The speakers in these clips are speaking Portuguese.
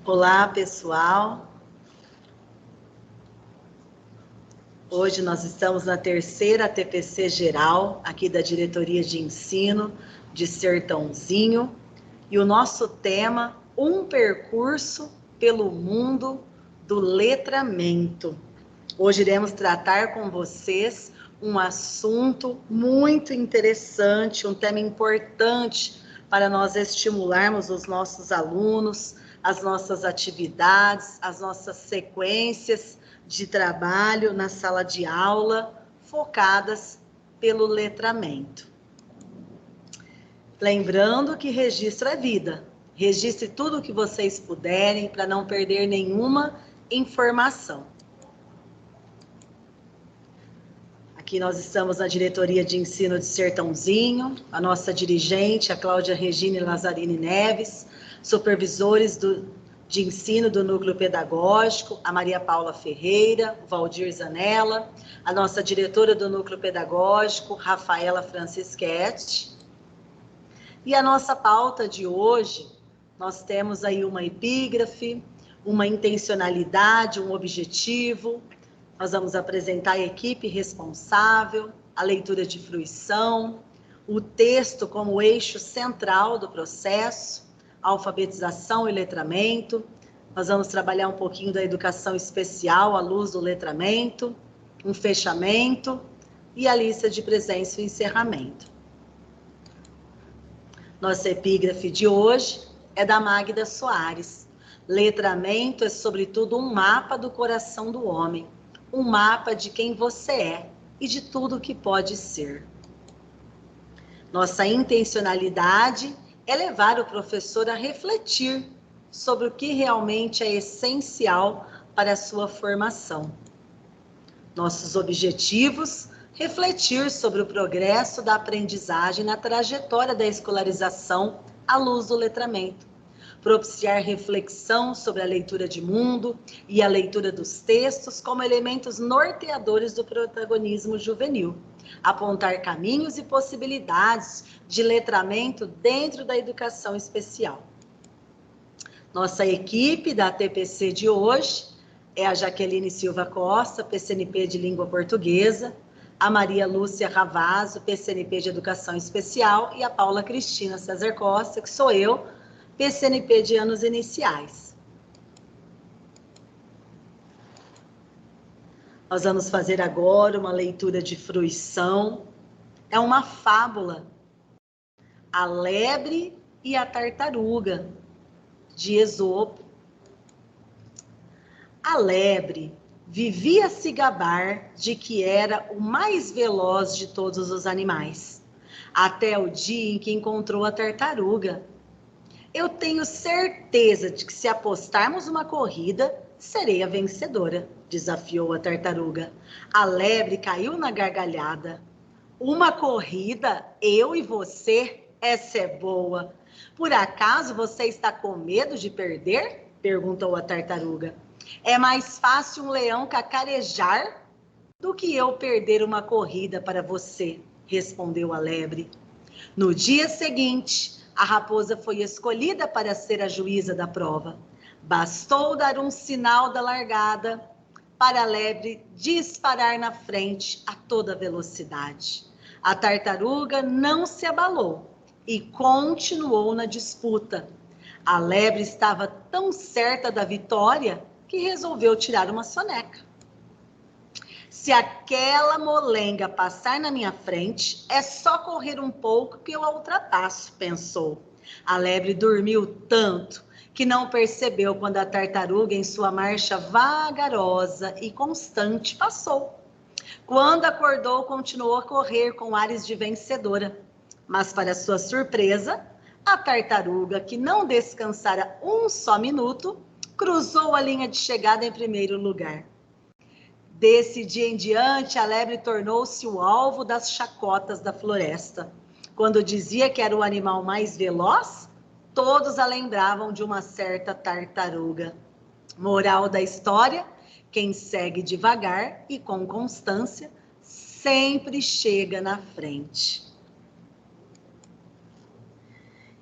Olá, pessoal. Hoje nós estamos na terceira TPC geral, aqui da Diretoria de Ensino de Sertãozinho, e o nosso tema, um percurso pelo mundo do letramento. Hoje iremos tratar com vocês um assunto muito interessante, um tema importante para nós estimularmos os nossos alunos, as nossas atividades, as nossas sequências de trabalho na sala de aula, focadas pelo letramento. Lembrando que registro é vida. Registre tudo o que vocês puderem para não perder nenhuma informação. Aqui nós estamos na Diretoria de Ensino de Sertãozinho, a nossa dirigente, a Cláudia Regine Lazzarini Neves, supervisores de ensino do Núcleo Pedagógico, a Maria Paula Ferreira, o Valdir Zanella, a nossa diretora do Núcleo Pedagógico, Rafaela Francischetti. E a nossa pauta de hoje, nós temos aí uma epígrafe, uma intencionalidade, um objetivo. Nós vamos apresentar a equipe responsável, a leitura de fruição, o texto como eixo central do processo, a alfabetização e letramento. Nós vamos trabalhar um pouquinho da educação especial à luz do letramento, um fechamento e a lista de presença e encerramento. Nossa epígrafe de hoje é da Magda Soares. Letramento é, sobretudo, um mapa do coração do homem, um mapa de quem você é e de tudo que pode ser. Nossa intencionalidade é levar o professor a refletir sobre o que realmente é essencial para a sua formação. Nossos objetivos: refletir sobre o progresso da aprendizagem na trajetória da escolarização à luz do letramento. Propiciar reflexão sobre a leitura de mundo e a leitura dos textos como elementos norteadores do protagonismo juvenil. Apontar caminhos e possibilidades de letramento dentro da educação especial. Nossa equipe da TPC de hoje é a Jaqueline Silva Costa, PCNP de Língua Portuguesa, a Maria Lúcia Ravazzo, PCNP de Educação Especial, e a Paula Cristina César Costa, que sou eu, PCNP de Anos Iniciais. Nós vamos fazer agora uma leitura de fruição. É uma fábula, A Lebre e a Tartaruga, de Esopo. A lebre vivia a se gabar de que era o mais veloz de todos os animais, até o dia em que encontrou a tartaruga. Eu tenho certeza de que se apostarmos uma corrida, serei a vencedora, desafiou a tartaruga. A lebre caiu na gargalhada. Uma corrida, eu e você? Essa é boa. Por acaso você está com medo de perder? Perguntou a tartaruga. É mais fácil um leão cacarejar do que eu perder uma corrida para você, respondeu a lebre. No dia seguinte, a raposa foi escolhida para ser a juíza da prova. Bastou dar um sinal da largada para a lebre disparar na frente a toda velocidade. A tartaruga não se abalou e continuou na disputa. A lebre estava tão certa da vitória que resolveu tirar uma soneca. Se aquela molenga passar na minha frente, é só correr um pouco que eu a ultrapasso, pensou. A lebre dormiu tanto que não percebeu quando a tartaruga, em sua marcha vagarosa e constante, passou. Quando acordou, continuou a correr com ares de vencedora. Mas, para sua surpresa, a tartaruga, que não descansara um só minuto, cruzou a linha de chegada em primeiro lugar. Desse dia em diante, a lebre tornou-se o alvo das chacotas da floresta. Quando dizia que era o animal mais veloz, todos a lembravam de uma certa tartaruga. Moral da história: quem segue devagar e com constância sempre chega na frente.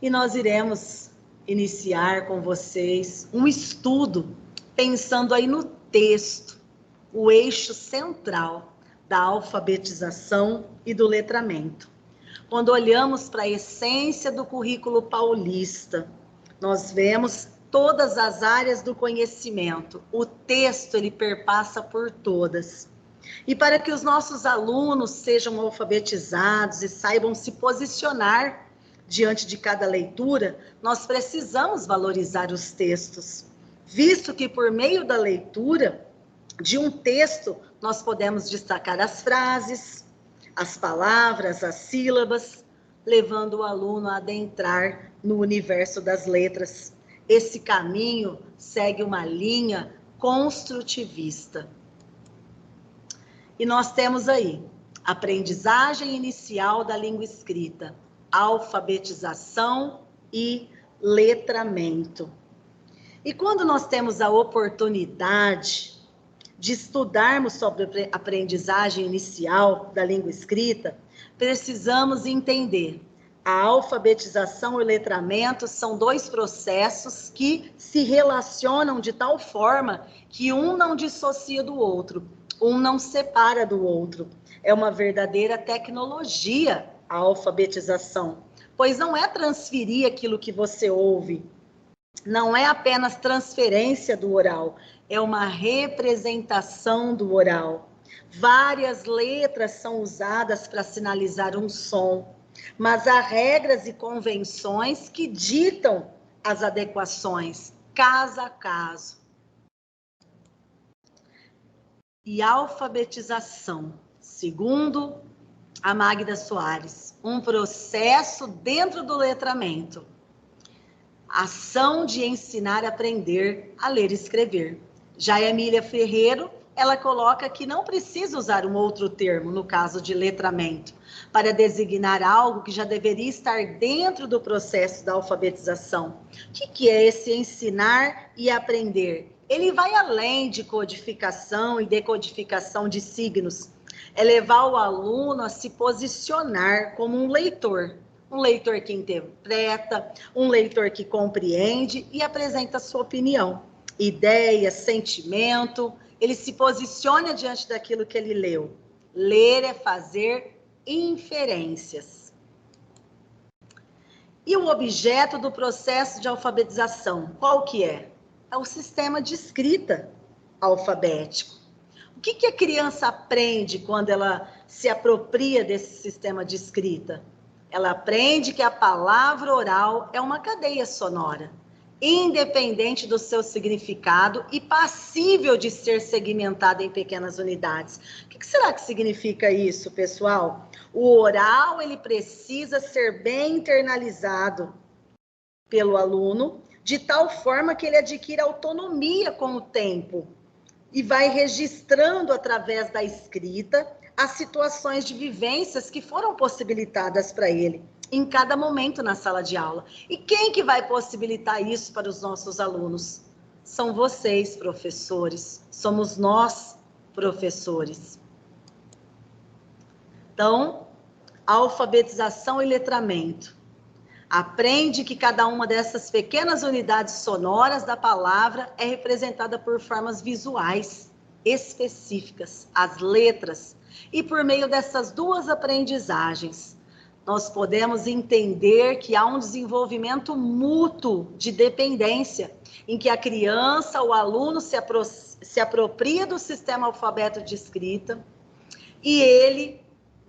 E nós iremos iniciar com vocês um estudo pensando aí no texto, o eixo central da alfabetização e do letramento. Quando olhamos para a essência do currículo paulista, nós vemos todas as áreas do conhecimento. O texto, ele perpassa por todas. E para que os nossos alunos sejam alfabetizados e saibam se posicionar diante de cada leitura, nós precisamos valorizar os textos, visto que por meio da leitura de um texto, nós podemos destacar as frases, as palavras, as sílabas, levando o aluno a adentrar no universo das letras. Esse caminho segue uma linha construtivista. E nós temos aí aprendizagem inicial da língua escrita, alfabetização e letramento. E quando nós temos a oportunidade de estudarmos sobre a aprendizagem inicial da língua escrita, precisamos entender a alfabetização e o letramento são dois processos que se relacionam de tal forma que um não dissocia do outro, um não separa do outro. É uma verdadeira tecnologia a alfabetização, pois não é transferir aquilo que você ouve, não é apenas transferência do oral, é uma representação do oral. Várias letras são usadas para sinalizar um som, mas há regras e convenções que ditam as adequações, caso a caso. E alfabetização, segundo a Magda Soares, um processo dentro do letramento. Ação de ensinar a aprender a ler e escrever. Já a Emília Ferreiro, ela coloca que não precisa usar um outro termo, no caso de letramento, para designar algo que já deveria estar dentro do processo da alfabetização. O que é esse ensinar e aprender? Ele vai além de codificação e decodificação de signos. É levar o aluno a se posicionar como um leitor que interpreta, um leitor que compreende e apresenta sua opinião, ideia, sentimento, ele se posiciona diante daquilo que ele leu. Ler é fazer inferências. E o objeto do processo de alfabetização, qual que é? É o sistema de escrita alfabético. O que a criança aprende quando ela se apropria desse sistema de escrita? Ela aprende que a palavra oral é uma cadeia sonora, independente do seu significado e passível de ser segmentada em pequenas unidades. O que será que significa isso, pessoal? O oral, ele precisa ser bem internalizado pelo aluno, de tal forma que ele adquira autonomia com o tempo e vai registrando através da escrita as situações de vivências que foram possibilitadas para ele em cada momento na sala de aula. E quem que vai possibilitar isso para os nossos alunos? São vocês, professores. Somos nós, professores. Então, alfabetização e letramento. Aprende que cada uma dessas pequenas unidades sonoras da palavra é representada por formas visuais específicas, as letras. E por meio dessas duas aprendizagens, nós podemos entender que há um desenvolvimento mútuo de dependência, em que a criança, o aluno se apropria do sistema alfabeto de escrita e ele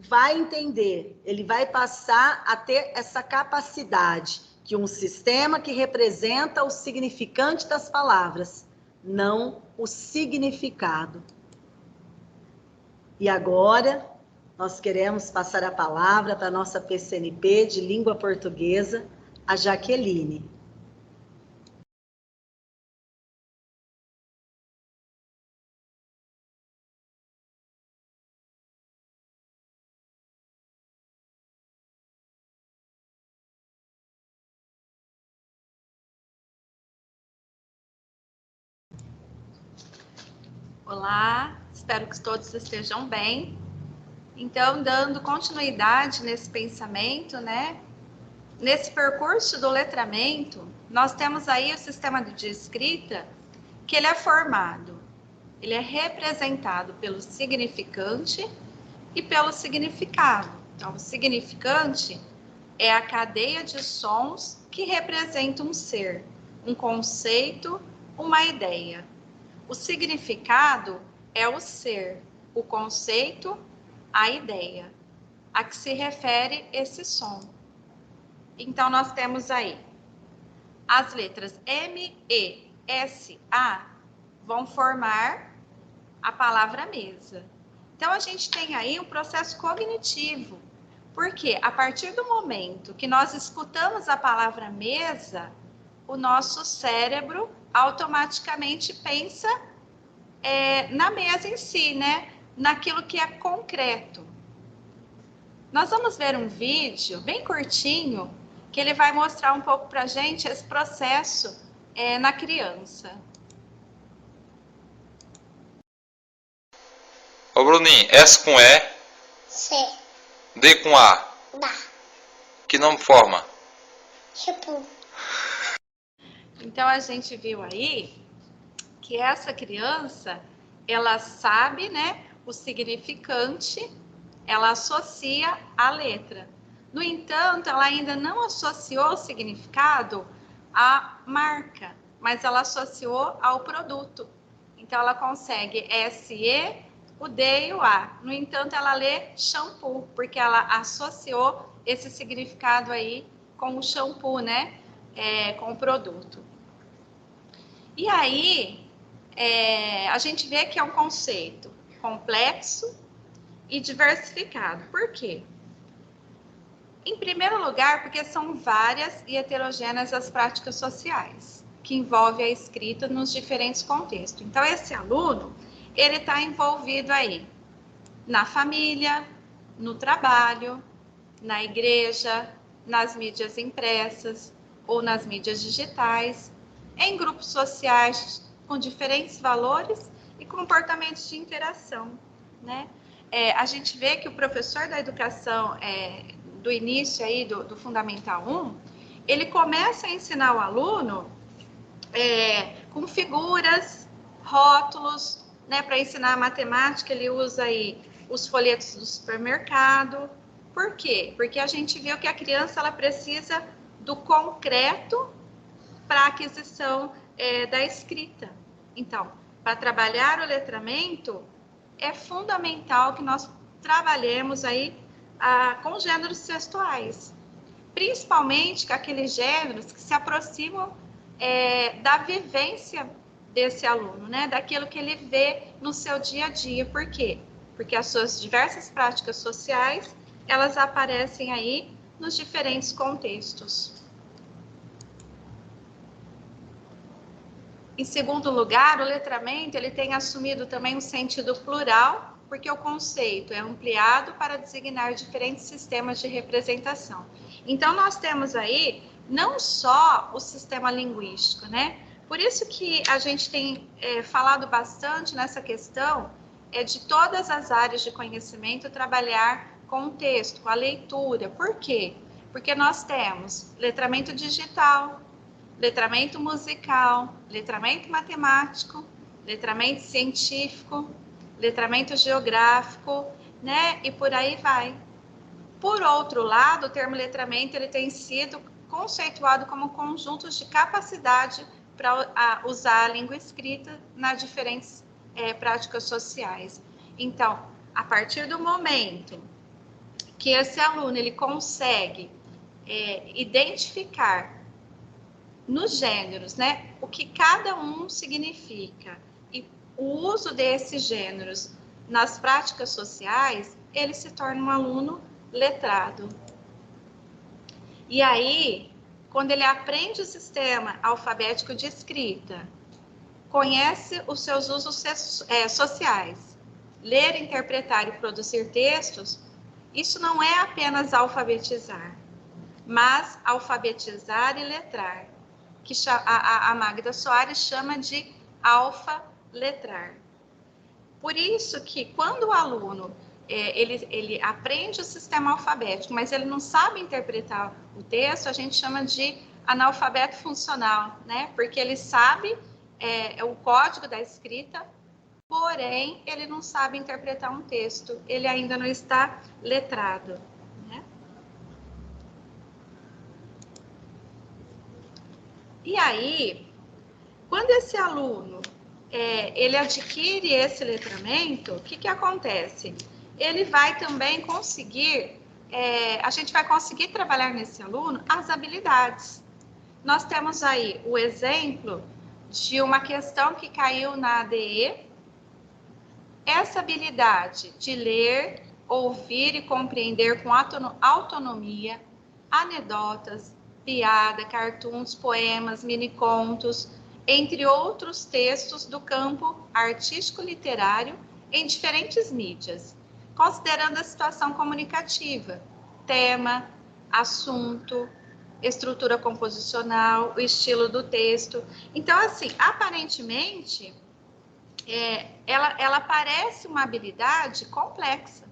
vai entender, ele vai passar a ter essa capacidade que um sistema que representa o significante das palavras, não o significado. E agora, nós queremos passar a palavra para a nossa PCNP de língua portuguesa, a Jaqueline. Olá, espero que todos estejam bem. Então, dando continuidade nesse pensamento, né? Nesse percurso do letramento, nós temos aí o sistema de escrita, que ele é formado, ele é representado pelo significante e pelo significado. Então, o significante é a cadeia de sons que representa um ser, um conceito, uma ideia. O significado é o ser, o conceito, a ideia, a que se refere esse som. Então, nós temos aí as letras M, E, S, A vão formar a palavra mesa. Então, a gente tem aí um processo cognitivo, porque a partir do momento que nós escutamos a palavra mesa, o nosso cérebro automaticamente pensa na mesa em si, né? Naquilo que é concreto. Nós vamos ver um vídeo bem curtinho, que ele vai mostrar um pouco para a gente esse processo na criança. Ô Bruninho, S com E, C, D com A, dá, que nome forma? tipo, Então, a gente viu aí que essa criança, ela sabe, né, o significante, ela associa a letra. No entanto, ela ainda não associou o significado à marca, mas ela associou ao produto. Então, ela consegue SE, o D e o A. No entanto, ela lê shampoo, porque ela associou esse significado aí com o shampoo, né? Com o produto. E aí, a gente vê que é um conceito complexo e diversificado. Por quê? Em primeiro lugar, porque são várias e heterogêneas as práticas sociais, que envolvem a escrita nos diferentes contextos. Então, esse aluno, ele está envolvido aí na família, no trabalho, na igreja, nas mídias impressas ou nas mídias digitais, em grupos sociais com diferentes valores e comportamentos de interação, né? A gente vê que o professor da educação do início aí do Fundamental 1, ele começa a ensinar o aluno com figuras, rótulos, né? Para ensinar matemática, ele usa aí os folhetos do supermercado. Por quê? Porque a gente viu que a criança ela precisa do concreto para a aquisição da escrita. Então, para trabalhar o letramento, é fundamental que nós trabalhemos aí com gêneros textuais, principalmente com aqueles gêneros que se aproximam da vivência desse aluno, né? Daquilo que ele vê no seu dia a dia. Por quê? Porque as suas diversas práticas sociais, elas aparecem aí nos diferentes contextos. Em segundo lugar, o letramento ele tem assumido também um sentido plural, porque o conceito é ampliado para designar diferentes sistemas de representação. Então, nós temos aí não só o sistema linguístico, né? Por isso que a gente tem falado bastante nessa questão de todas as áreas de conhecimento trabalhar com o texto, com a leitura. Por quê? Porque nós temos letramento digital, letramento musical, letramento matemático, letramento científico, letramento geográfico, né? E por aí vai. Por outro lado, o termo letramento ele tem sido conceituado como conjuntos de capacidade para usar a língua escrita nas diferentes práticas sociais. Então, a partir do momento que esse aluno ele consegue identificar nos gêneros, né, o que cada um significa e o uso desses gêneros nas práticas sociais, ele se torna um aluno letrado. E aí, quando ele aprende o sistema alfabético de escrita, conhece os seus usos sociais, ler, interpretar e produzir textos, isso não é apenas alfabetizar, mas alfabetizar e letrar, que a Magda Soares chama de alfa-letrar. Por isso que quando o aluno ele aprende o sistema alfabético, mas ele não sabe interpretar o texto, a gente chama de analfabeto funcional, né? Porque ele sabe o código da escrita, porém, ele não sabe interpretar um texto, ele ainda não está letrado, né? E aí, quando esse aluno ele adquire esse letramento, o que acontece? Ele vai também conseguir, a gente vai conseguir trabalhar nesse aluno as habilidades. Nós temos aí o exemplo de uma questão que caiu na ADE. Essa habilidade de ler, ouvir e compreender com autonomia anedotas, piada, cartoons, poemas, minicontos, entre outros textos do campo artístico-literário em diferentes mídias, considerando a situação comunicativa, tema, assunto, estrutura composicional, o estilo do texto. Então, assim, aparentemente, ela parece uma habilidade complexa,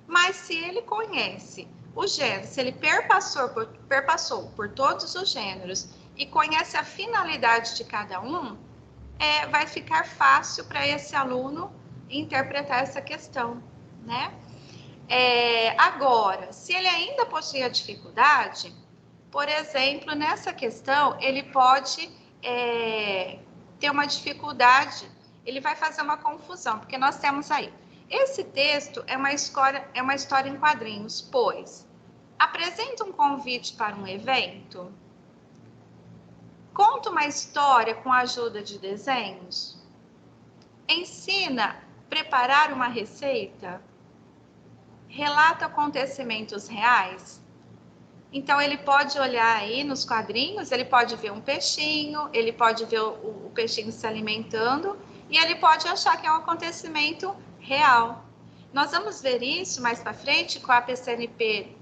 mas se ele conhece o gênero, se ele perpassou por todos os gêneros e conhece a finalidade de cada um, vai ficar fácil para esse aluno interpretar essa questão, né? Agora, se ele ainda possui a dificuldade, por exemplo, nessa questão, ele pode ter uma dificuldade, ele vai fazer uma confusão, porque nós temos aí, esse texto é uma história em quadrinhos, pois apresenta um convite para um evento, conta uma história com a ajuda de desenhos, ensina a preparar uma receita, relata acontecimentos reais. Então, ele pode olhar aí nos quadrinhos, ele pode ver um peixinho, ele pode ver o peixinho se alimentando e ele pode achar que é um acontecimento real. Nós vamos ver isso mais para frente com a PCNP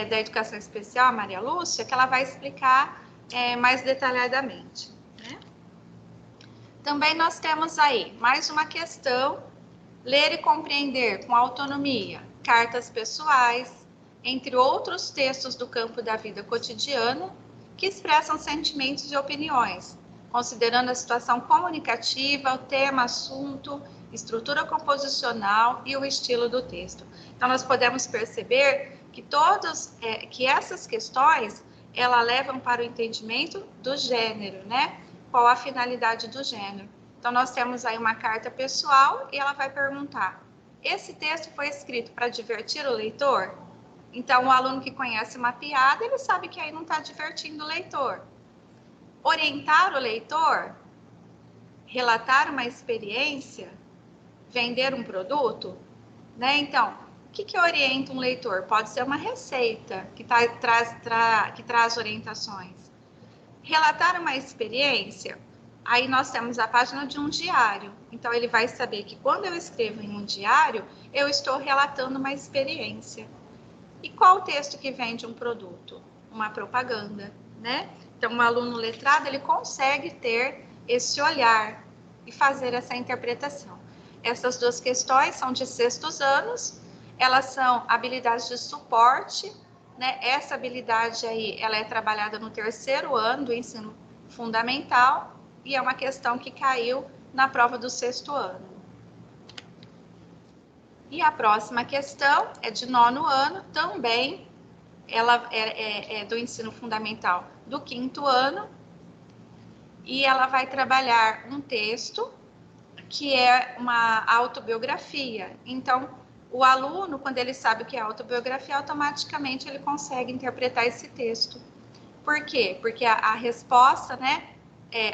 da Educação Especial, a Maria Lúcia, que ela vai explicar mais detalhadamente, né? Também nós temos aí mais uma questão, ler e compreender com autonomia, cartas pessoais, entre outros textos do campo da vida cotidiana, que expressam sentimentos e opiniões, considerando a situação comunicativa, o tema, assunto, estrutura composicional e o estilo do texto. Então, nós podemos perceber que essas questões, elas levam para o entendimento do gênero, né? Qual a finalidade do gênero. Então, nós temos aí uma carta pessoal e ela vai perguntar, esse texto foi escrito para divertir o leitor? Então, o aluno que conhece uma piada, ele sabe que aí não está divertindo o leitor. Orientar o leitor, relatar uma experiência, vender um produto, né? Então, o que orienta um leitor? Pode ser uma receita que traz orientações. Relatar uma experiência, aí nós temos a página de um diário. Então, ele vai saber que quando eu escrevo em um diário, eu estou relatando uma experiência. E qual o texto que vende um produto? Uma propaganda, né? Então, um aluno letrado, ele consegue ter esse olhar e fazer essa interpretação. Essas duas questões são de sextos anos, elas são habilidades de suporte, né? Essa habilidade aí, ela é trabalhada no terceiro ano do ensino fundamental e é uma questão que caiu na prova do sexto ano. E a próxima questão é de nono ano, também ela é do ensino fundamental do quinto ano, e ela vai trabalhar um texto que é uma autobiografia. Então, o aluno, quando ele sabe o que é autobiografia, automaticamente ele consegue interpretar esse texto. Por quê? Porque a resposta, né,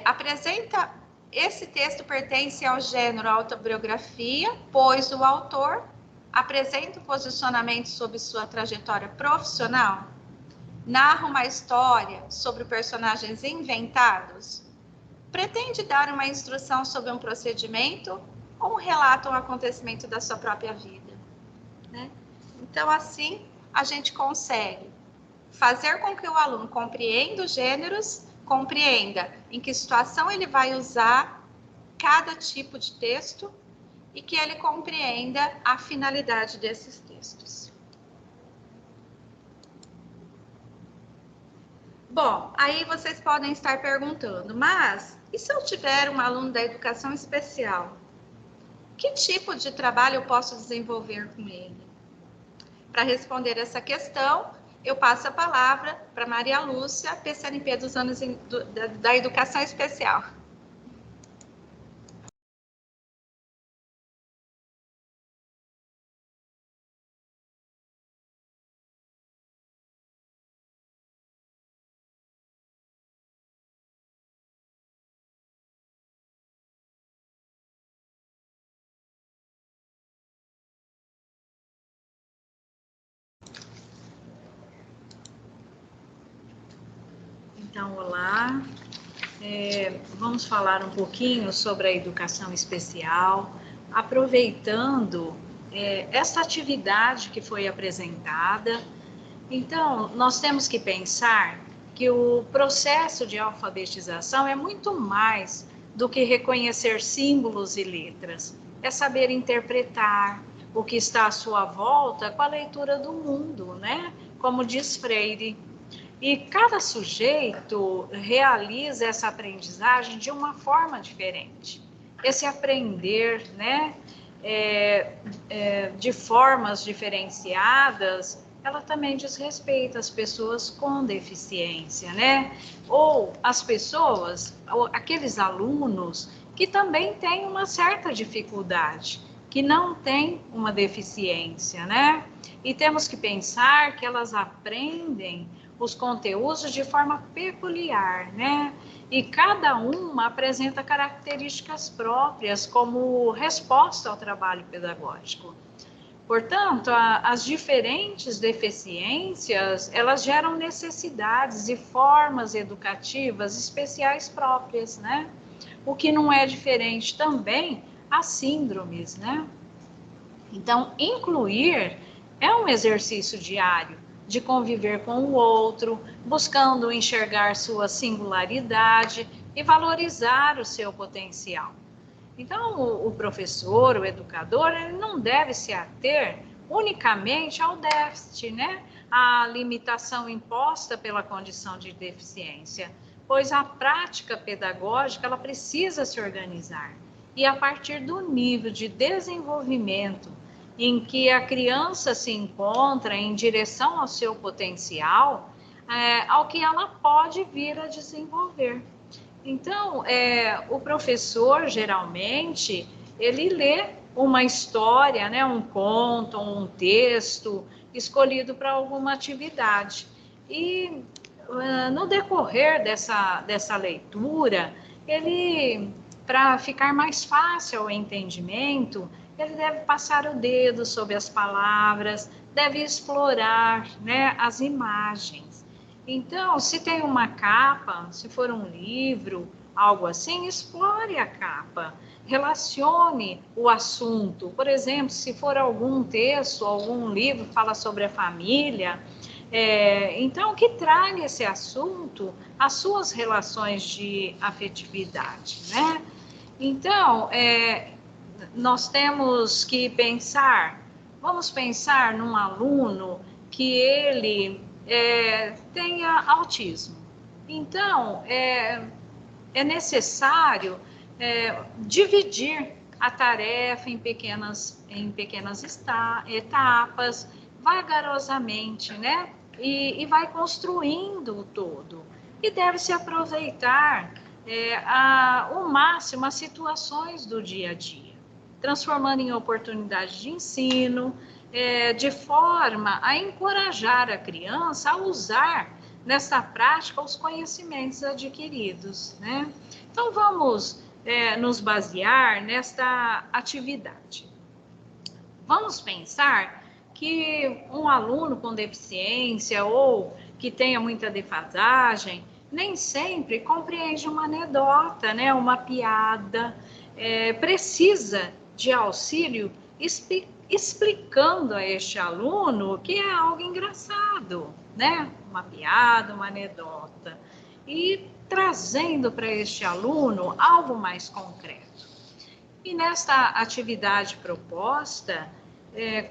apresenta... Esse texto pertence ao gênero autobiografia, pois o autor apresenta um posicionamento sobre sua trajetória profissional, narra uma história sobre personagens inventados, pretende dar uma instrução sobre um procedimento ou relata um acontecimento da sua própria vida, né? Então, assim, a gente consegue fazer com que o aluno compreenda os gêneros, compreenda em que situação ele vai usar cada tipo de texto e que ele compreenda a finalidade desses textos. Bom, aí vocês podem estar perguntando, mas e se eu tiver um aluno da educação especial? Que tipo de trabalho eu posso desenvolver com ele? Para responder essa questão, eu passo a palavra para Maria Lúcia, PCNP dos anos da Educação Especial. Então, olá. Vamos falar um pouquinho sobre a educação especial, aproveitando essa atividade que foi apresentada. Então, nós temos que pensar que o processo de alfabetização é muito mais do que reconhecer símbolos e letras. É saber interpretar o que está à sua volta com a leitura do mundo, né? Como diz Freire. E cada sujeito realiza essa aprendizagem de uma forma diferente. Esse aprender, né, de formas diferenciadas, ela também diz respeito às pessoas com deficiência, né? Ou as pessoas, ou aqueles alunos que também têm uma certa dificuldade, que não têm uma deficiência, né? E temos que pensar que elas aprendem os conteúdos de forma peculiar, né? E cada uma apresenta características próprias como resposta ao trabalho pedagógico. Portanto, as diferentes deficiências, elas geram necessidades e formas educativas especiais próprias, né? O que não é diferente também às síndromes, né? Então, incluir é um exercício diário de conviver com o outro, buscando enxergar sua singularidade e valorizar o seu potencial. Então, o professor, o educador, ele não deve se ater unicamente ao déficit, né? À limitação imposta pela condição de deficiência, pois a prática pedagógica, ela precisa se organizar. E a partir do nível de desenvolvimento em que a criança se encontra em direção ao seu potencial, ao que ela pode vir a desenvolver. Então, o professor, geralmente, ele lê uma história, né, um conto, um texto escolhido para alguma atividade. E no decorrer dessa leitura, ele, para ficar mais fácil o entendimento, ele deve passar o dedo sobre as palavras, deve explorar, né, as imagens. Então, se tem uma capa, se for um livro, algo assim, explore a capa, relacione o assunto. Por exemplo, se for algum texto, algum livro que fala sobre a família, então que traga esse assunto às suas relações de afetividade, né? Então, nós temos que pensar, vamos pensar num aluno que ele tenha autismo. Então, é necessário dividir a tarefa em pequenas etapas, vagarosamente, né? E vai construindo o todo. E deve-se aproveitar o máximo as situações do dia a dia, transformando em oportunidade de ensino, de forma a encorajar a criança a usar nessa prática os conhecimentos adquiridos, né? Então, vamos nos basear nesta atividade. Vamos pensar que um aluno com deficiência ou que tenha muita defasagem, nem sempre compreende uma anedota, né? Uma piada, precisa de auxílio explicando a este aluno que é algo engraçado, né? Uma piada, uma anedota, e trazendo para este aluno algo mais concreto. E nesta atividade proposta,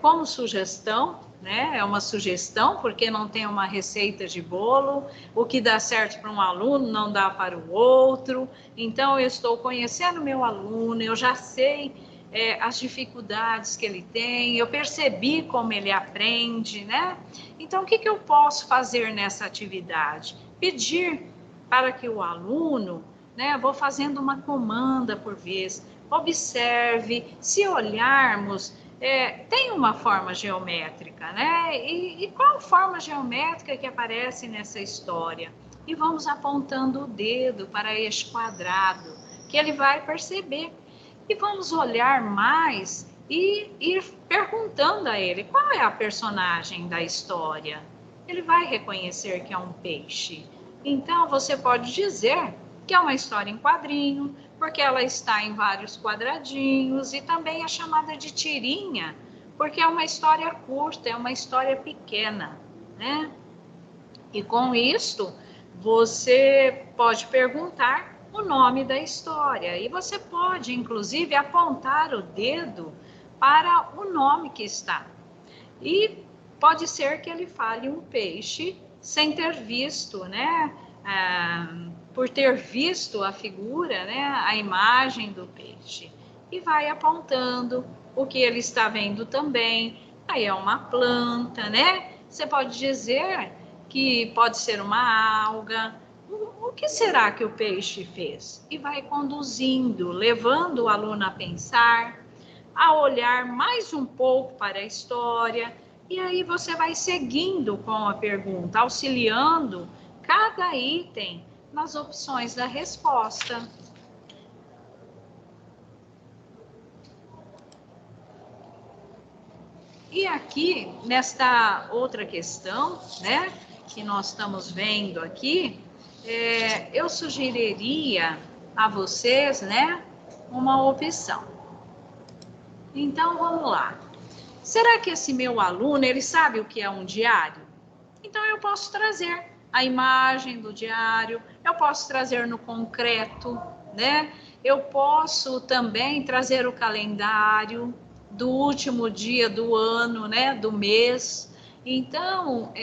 como sugestão, né? É uma sugestão, porque não tem uma receita de bolo. O que dá certo para um aluno não dá para o outro. Então, eu estou conhecendo meu aluno, eu já sei as dificuldades que ele tem, eu percebi como ele aprende, né? Então, o que eu posso fazer nessa atividade? Pedir para que o aluno, né? Vou fazendo uma comanda por vez. Observe, se olharmos, tem uma forma geométrica, né? E qual forma geométrica que aparece nessa história? E vamos apontando o dedo para este quadrado, que ele vai perceber. E vamos olhar mais e ir perguntando a ele qual é a personagem da história. Ele vai reconhecer que é um peixe. Então, você pode dizer que é uma história em quadrinho, porque ela está em vários quadradinhos, e também é chamada de tirinha, porque é uma história curta, é uma história pequena, né? E com isto, você pode perguntar o nome da história, e você pode, inclusive, apontar o dedo para o nome que está. E pode ser que ele fale um peixe sem ter visto, né? Por ter visto a figura, né? A imagem do peixe. E vai apontando o que ele está vendo também. Aí é uma planta, né? Você pode dizer que pode ser uma alga. O que será que o peixe fez? E vai conduzindo, levando o aluno a pensar, a olhar mais um pouco para a história, e aí você vai seguindo com a pergunta, auxiliando cada item nas opções da resposta. E aqui, nesta outra questão, né, que nós estamos vendo aqui, eu sugeriria a vocês, né, uma opção. Então, vamos lá. Será que esse meu aluno, ele sabe o que é um diário? Então, eu posso trazer a imagem do diário, eu posso trazer no concreto, né? Eu posso também trazer o calendário do último dia do ano, né? Do mês. Então,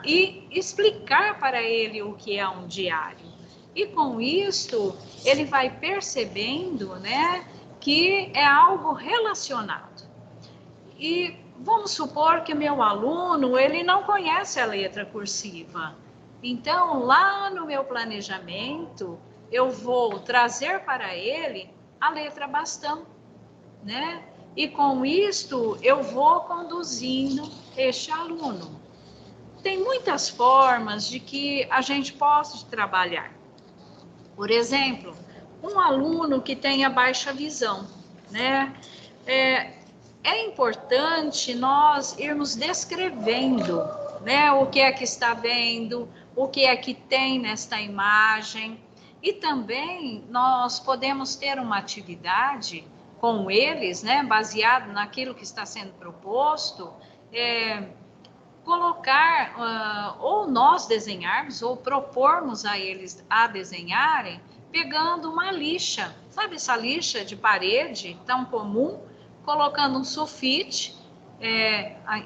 e explicar para ele o que é um diário. E com isto, ele vai percebendo, né? Que é algo relacionado. E vamos supor que meu aluno, ele não conhece a letra cursiva. Então, lá no meu planejamento, eu vou trazer para ele a letra bastão, né? E com isto, eu vou conduzindo este aluno. Tem muitas formas de que a gente possa trabalhar. Por exemplo, um aluno que tenha baixa visão, né? É importante nós irmos descrevendo, né, o que é que está vendo, o que é que tem nesta imagem. E também nós podemos ter uma atividade com eles, né, baseado naquilo que está sendo proposto, colocar, ou nós desenharmos, ou propormos a eles a desenharem, pegando uma lixa, sabe essa lixa de parede tão comum? Colocando um sulfite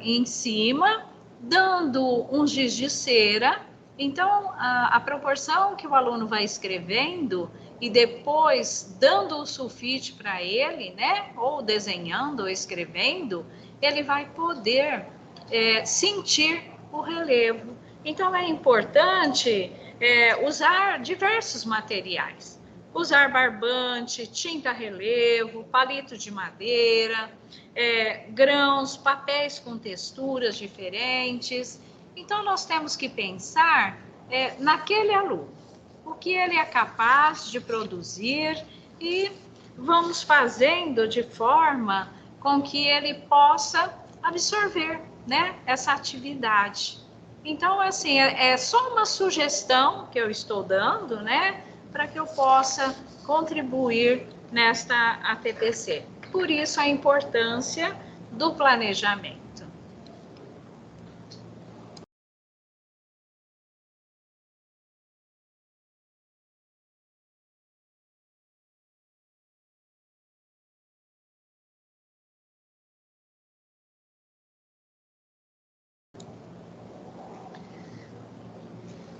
em cima, dando um giz de cera. Então, a proporção que o aluno vai escrevendo e depois dando o sulfite para ele, né, ou desenhando ou escrevendo, ele vai poder sentir o relevo. Então, é importante usar diversos materiais. Usar barbante, tinta relevo, palito de madeira, grãos, papéis com texturas diferentes. Então, nós temos que pensar naquele aluno, o que ele é capaz de produzir, e vamos fazendo de forma com que ele possa absorver, né, essa atividade. Então, assim, é só uma sugestão que eu estou dando, né, para que eu possa contribuir nesta ATPC. Por isso, a importância do planejamento.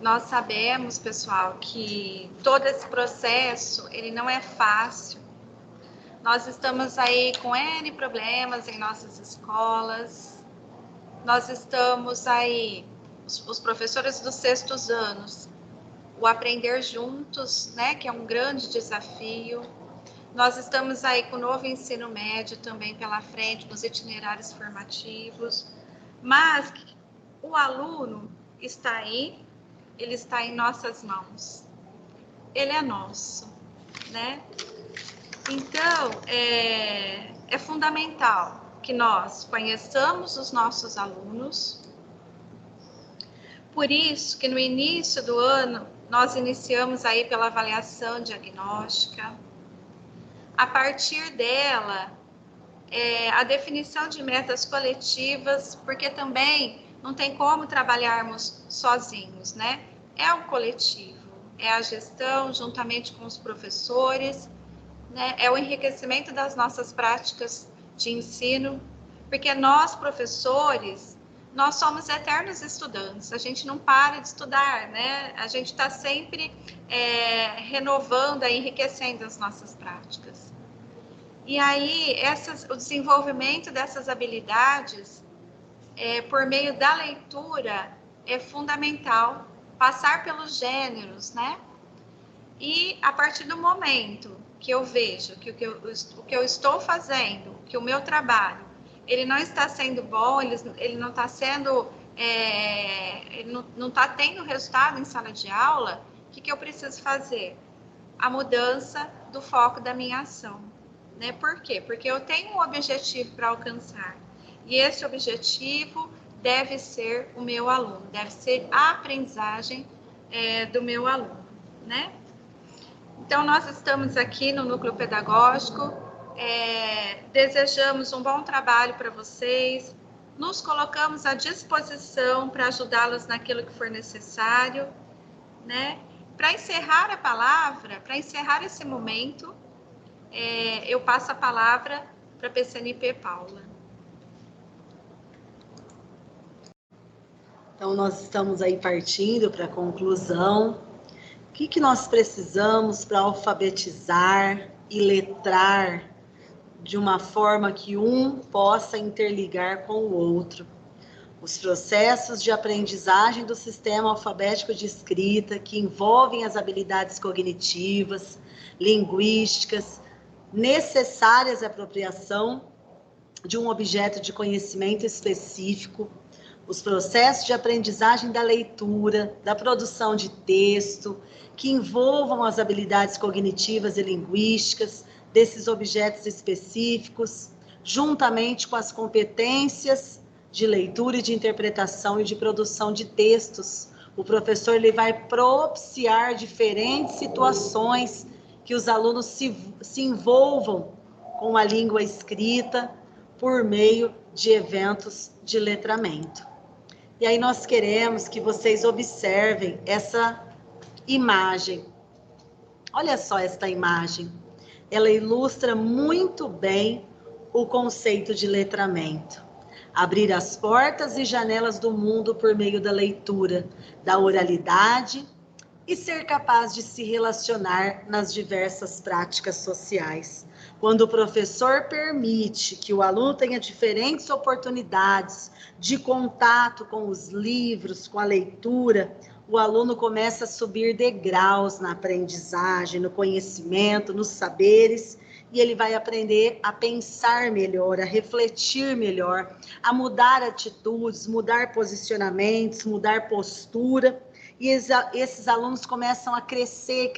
Nós sabemos, pessoal, que todo esse processo, ele não é fácil. Nós estamos aí com N problemas em nossas escolas. Nós estamos aí, os professores dos 6º anos, o aprender juntos, né, que é um grande desafio. Nós estamos aí com o novo ensino médio também pela frente, nos itinerários formativos. Mas o aluno está aí, ele está em nossas mãos. Ele é nosso, né? Então, é fundamental que nós conheçamos os nossos alunos. Por isso que no início do ano, nós iniciamos aí pela avaliação diagnóstica. A partir dela, a definição de metas coletivas, porque também não tem como trabalharmos sozinhos, né? É um coletivo, é a gestão juntamente com os professores, né? É o enriquecimento das nossas práticas de ensino, porque nós, professores, nós somos eternos estudantes, a gente não para de estudar, né? A gente está sempre renovando e enriquecendo as nossas práticas. E aí, o desenvolvimento dessas habilidades, por meio da leitura, é fundamental, passar pelos gêneros, né? E a partir do momento que eu vejo que o que eu estou fazendo, que o meu trabalho, ele não está sendo bom, ele não está sendo, ele não está tendo resultado em sala de aula, o que eu preciso fazer? A mudança do foco da minha ação, né? Por quê? Porque eu tenho um objetivo para alcançar, e esse objetivo deve ser o meu aluno, deve ser a aprendizagem do meu aluno, né? Então, nós estamos aqui no Núcleo Pedagógico, desejamos um bom trabalho para vocês, nos colocamos à disposição para ajudá-los naquilo que for necessário, né? Para encerrar a palavra, para encerrar esse momento, eu passo a palavra para a PCNP Paula. Então, nós estamos aí partindo para a conclusão. O que nós precisamos para alfabetizar e letrar de uma forma que um possa interligar com o outro? Os processos de aprendizagem do sistema alfabético de escrita, que envolvem as habilidades cognitivas, linguísticas, necessárias à apropriação de um objeto de conhecimento específico, os processos de aprendizagem da leitura, da produção de texto, que envolvam as habilidades cognitivas e linguísticas desses objetos específicos, juntamente com as competências de leitura e de interpretação e de produção de textos. O professor ele vai propiciar diferentes situações que os alunos se envolvam com a língua escrita por meio de eventos de letramento. E aí nós queremos que vocês observem essa imagem. Olha só esta imagem. Ela ilustra muito bem o conceito de letramento. Abrir as portas e janelas do mundo por meio da leitura, da oralidade e ser capaz de se relacionar nas diversas práticas sociais. Quando o professor permite que o aluno tenha diferentes oportunidades de contato com os livros, com a leitura, o aluno começa a subir degraus na aprendizagem, no conhecimento, nos saberes, e ele vai aprender a pensar melhor, a refletir melhor, a mudar atitudes, mudar posicionamentos, mudar postura. E esses alunos começam a crescer,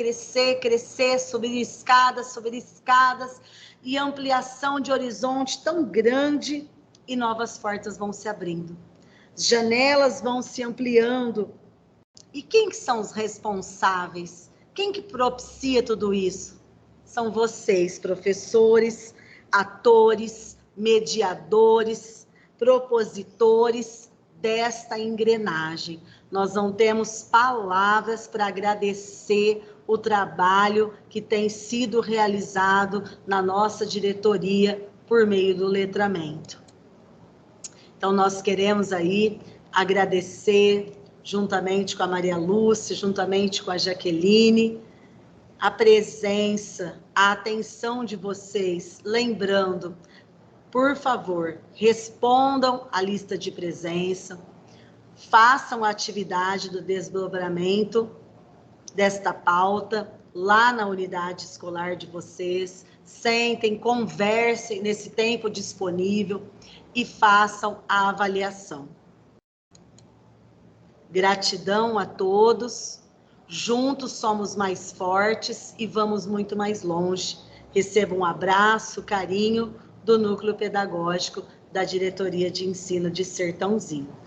subir escadas, e ampliação de horizonte tão grande, e novas portas vão se abrindo. Janelas vão se ampliando. E quem que são os responsáveis? Quem que propicia tudo isso? São vocês, professores, atores, mediadores, propositores desta engrenagem. Nós não temos palavras para agradecer o trabalho que tem sido realizado na nossa diretoria por meio do letramento. Então, nós queremos aí agradecer juntamente com a Maria Lúcia, juntamente com a Jaqueline, a presença, a atenção de vocês, lembrando, por favor, respondam a lista de presença, façam a atividade do desdobramento desta pauta lá na unidade escolar de vocês, sentem, conversem nesse tempo disponível e façam a avaliação. Gratidão a todos, juntos somos mais fortes e vamos muito mais longe. Recebam um abraço, carinho do Núcleo Pedagógico da Diretoria de Ensino de Sertãozinho.